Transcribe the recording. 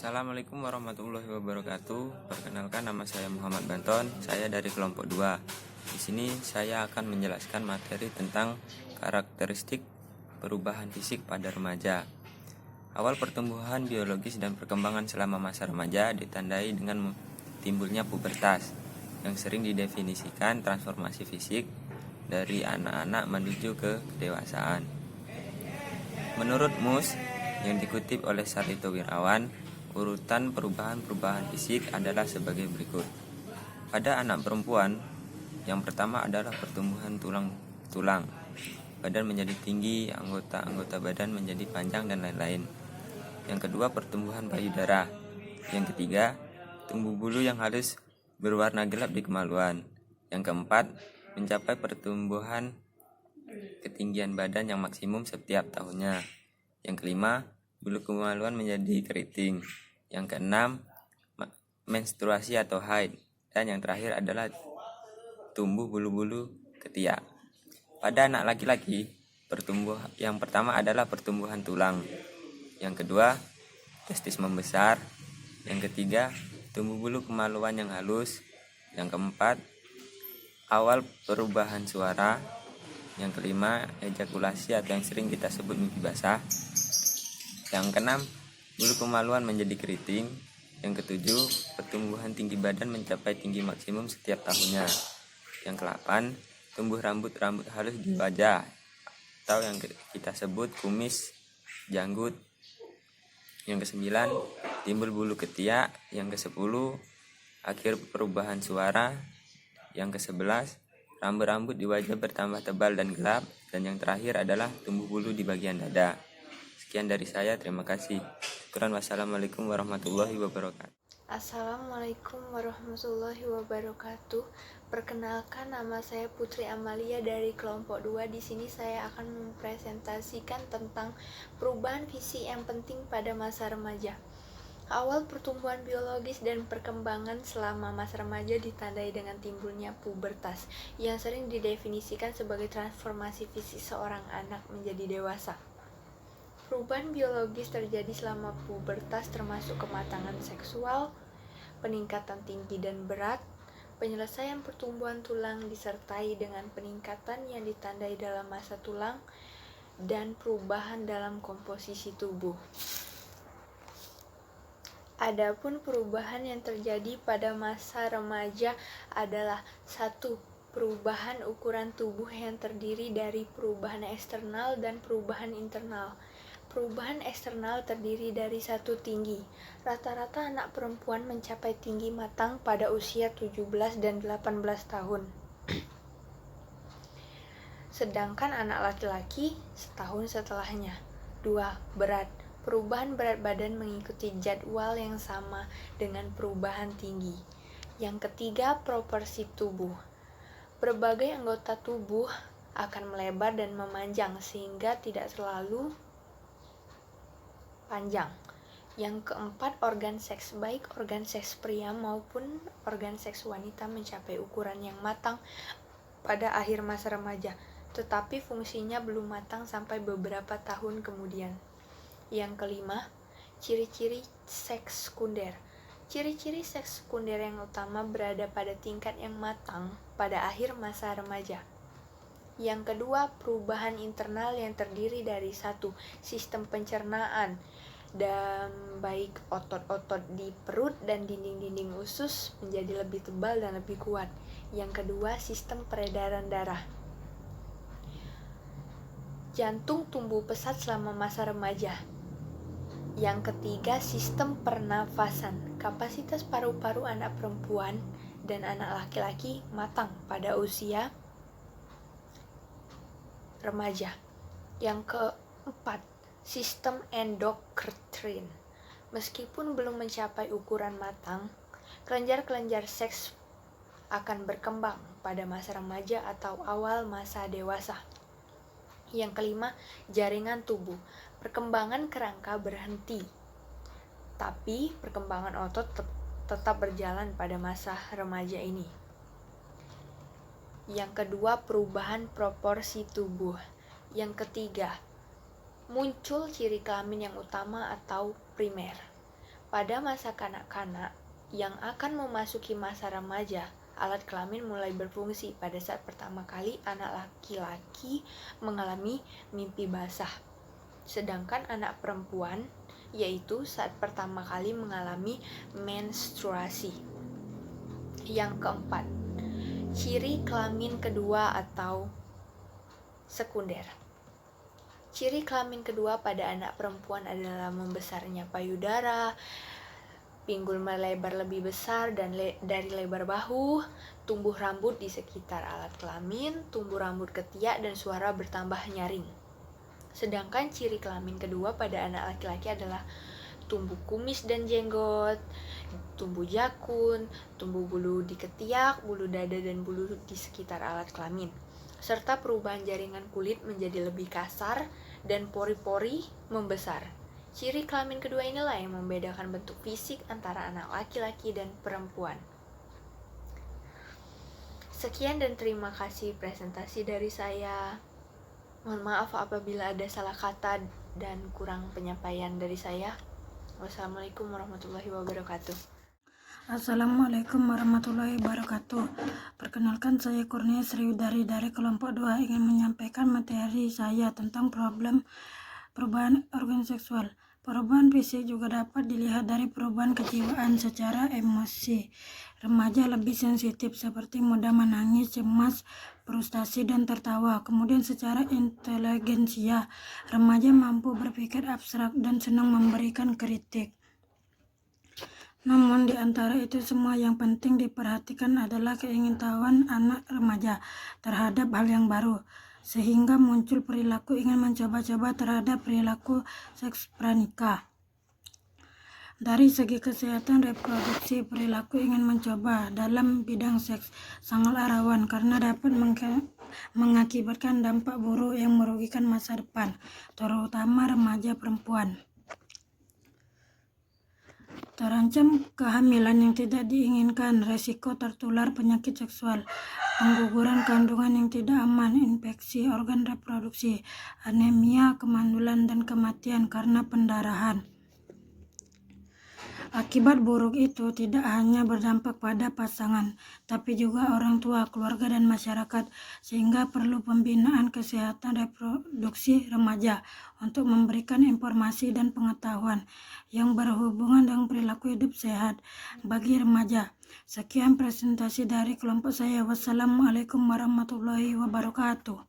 Assalamualaikum warahmatullahi wabarakatuh. Perkenalkan, nama saya Muhammad Banton. Saya dari kelompok 2. Di sini saya akan menjelaskan materi tentang karakteristik perubahan fisik pada remaja. Awal pertumbuhan biologis dan perkembangan selama masa remaja ditandai dengan timbulnya pubertas, yang sering didefinisikan transformasi fisik dari anak-anak menuju ke kedewasaan. Menurut Mus, yang dikutip oleh Sarlito Wirawan, urutan perubahan fisik adalah sebagai berikut. Pada anak perempuan, yang pertama adalah pertumbuhan tulang. Badan menjadi tinggi, anggota badan menjadi panjang, dan lain-lain. Yang kedua, pertumbuhan payudara. Yang ketiga, tumbuh bulu yang halus berwarna gelap di kemaluan. Yang keempat, mencapai pertumbuhan ketinggian badan yang maksimum setiap tahunnya. Yang kelima, bulu kemaluan menjadi keriting. Yang keenam, menstruasi atau haid. Dan yang terakhir adalah tumbuh bulu-bulu ketiak. Pada anak laki-laki, yang pertama adalah pertumbuhan tulang. Yang kedua, testis membesar. Yang ketiga, tumbuh bulu kemaluan yang halus. Yang keempat, awal perubahan suara. Yang kelima, ejakulasi atau yang sering kita sebut mimpi basah. Yang keenam, bulu kemaluan menjadi keriting. Yang ketujuh, pertumbuhan tinggi badan mencapai tinggi maksimum setiap tahunnya. Yang kedelapan, tumbuh rambut halus di wajah atau yang kita sebut kumis, janggut. Yang kesembilan, timbul bulu ketiak. Yang kesepuluh, akhir perubahan suara. Yang kesebelas, rambut di wajah bertambah tebal dan gelap. Dan yang terakhir adalah tumbuh bulu di bagian dada. Sekian dari saya, terima kasih. Wassalamualaikum warahmatullahi wabarakatuh. Assalamualaikum warahmatullahi wabarakatuh. Perkenalkan, nama saya Putri Amalia dari kelompok 2. Di sini saya akan mempresentasikan tentang perubahan fisik yang penting pada masa remaja. Awal pertumbuhan biologis dan perkembangan selama masa remaja ditandai dengan timbulnya pubertas, yang sering didefinisikan sebagai transformasi fisik seorang anak menjadi dewasa. Perubahan biologis terjadi selama pubertas, termasuk kematangan seksual, peningkatan tinggi dan berat, penyelesaian pertumbuhan tulang disertai dengan peningkatan yang ditandai dalam massa tulang, dan perubahan dalam komposisi tubuh. Adapun perubahan yang terjadi pada masa remaja adalah 1. Perubahan ukuran tubuh yang terdiri dari perubahan eksternal dan perubahan internal. Perubahan eksternal terdiri dari 1. Tinggi. Rata-rata anak perempuan mencapai tinggi matang pada usia 17 dan 18 tahun. Sedangkan anak laki-laki setahun setelahnya. 2. Berat. Perubahan berat badan mengikuti jadwal yang sama dengan perubahan tinggi. Yang ketiga, proporsi tubuh. Berbagai anggota tubuh akan melebar dan memanjang sehingga tidak terlalu panjang. Yang keempat, organ seks, baik organ seks pria maupun organ seks wanita mencapai ukuran yang matang pada akhir masa remaja, tetapi fungsinya belum matang sampai beberapa tahun kemudian. Yang kelima, ciri-ciri seks sekunder. Ciri-ciri seks sekunder yang utama berada pada tingkat yang matang pada akhir masa remaja. Yang kedua, perubahan internal yang terdiri dari 1. Sistem pencernaan, dan baik otot-otot di perut dan dinding-dinding usus menjadi lebih tebal dan lebih kuat. Yang kedua, sistem peredaran darah. Jantung tumbuh pesat selama masa remaja. Yang ketiga, sistem pernafasan. Kapasitas paru-paru anak perempuan dan anak laki-laki matang pada usia remaja. Yang keempat, sistem endokrin. Meskipun belum mencapai ukuran matang, kelenjar-kelenjar seks akan berkembang pada masa remaja atau awal masa dewasa. Yang kelima, jaringan tubuh. Perkembangan kerangka berhenti, tapi perkembangan otot tetap berjalan pada masa remaja ini. Yang kedua, perubahan proporsi tubuh. Yang ketiga, muncul ciri kelamin yang utama atau primer. Pada masa kanak-kanak yang akan memasuki masa remaja, alat kelamin mulai berfungsi pada saat pertama kali anak laki-laki mengalami mimpi basah. Sedangkan anak perempuan yaitu saat pertama kali mengalami menstruasi. Yang keempat, ciri kelamin kedua atau sekunder. Ciri kelamin kedua pada anak perempuan adalah membesarnya payudara, pinggul melebar lebih besar dan dari lebar bahu, tumbuh rambut di sekitar alat kelamin, tumbuh rambut ketiak dan suara bertambah nyaring. Sedangkan ciri kelamin kedua pada anak laki-laki adalah tumbuh kumis dan jenggot, tumbuh jakun, tumbuh bulu di ketiak, bulu dada dan bulu di sekitar alat kelamin, serta perubahan jaringan kulit menjadi lebih kasar dan pori-pori membesar. Ciri kelamin kedua inilah yang membedakan bentuk fisik antara anak laki-laki dan perempuan. Sekian dan terima kasih presentasi dari saya. Mohon maaf apabila ada salah kata dan kurang penyampaian dari saya. Wassalamualaikum warahmatullahi wabarakatuh. Assalamualaikum warahmatullahi wabarakatuh. Perkenalkan, saya Kurnia Sriwidari dari kelompok 2 ingin menyampaikan materi saya tentang problem perubahan organ seksual. Perubahan fisik juga dapat dilihat dari perubahan kejiwaan secara emosi. Remaja lebih sensitif seperti mudah menangis, cemas, frustasi, dan tertawa. Kemudian secara inteligensia, remaja mampu berpikir abstrak dan senang memberikan kritik. Namun di antara itu semua yang penting diperhatikan adalah keingintahuan anak remaja terhadap hal yang baru, sehingga muncul perilaku ingin mencoba-coba terhadap perilaku seks pranikah. Dari segi kesehatan reproduksi, perilaku ingin mencoba dalam bidang seks sangatlah rawan karena dapat mengakibatkan dampak buruk yang merugikan masa depan, terutama remaja perempuan. Terancam kehamilan yang tidak diinginkan, resiko tertular penyakit seksual, pengguguran kandungan yang tidak aman, infeksi organ reproduksi, anemia, kemandulan, dan kematian karena pendarahan. Akibat buruk itu tidak hanya berdampak pada pasangan, tapi juga orang tua, keluarga, dan masyarakat, sehingga perlu pembinaan kesehatan reproduksi remaja untuk memberikan informasi dan pengetahuan yang berhubungan dengan perilaku hidup sehat bagi remaja. Sekian presentasi dari kelompok saya. Wassalamualaikum warahmatullahi wabarakatuh.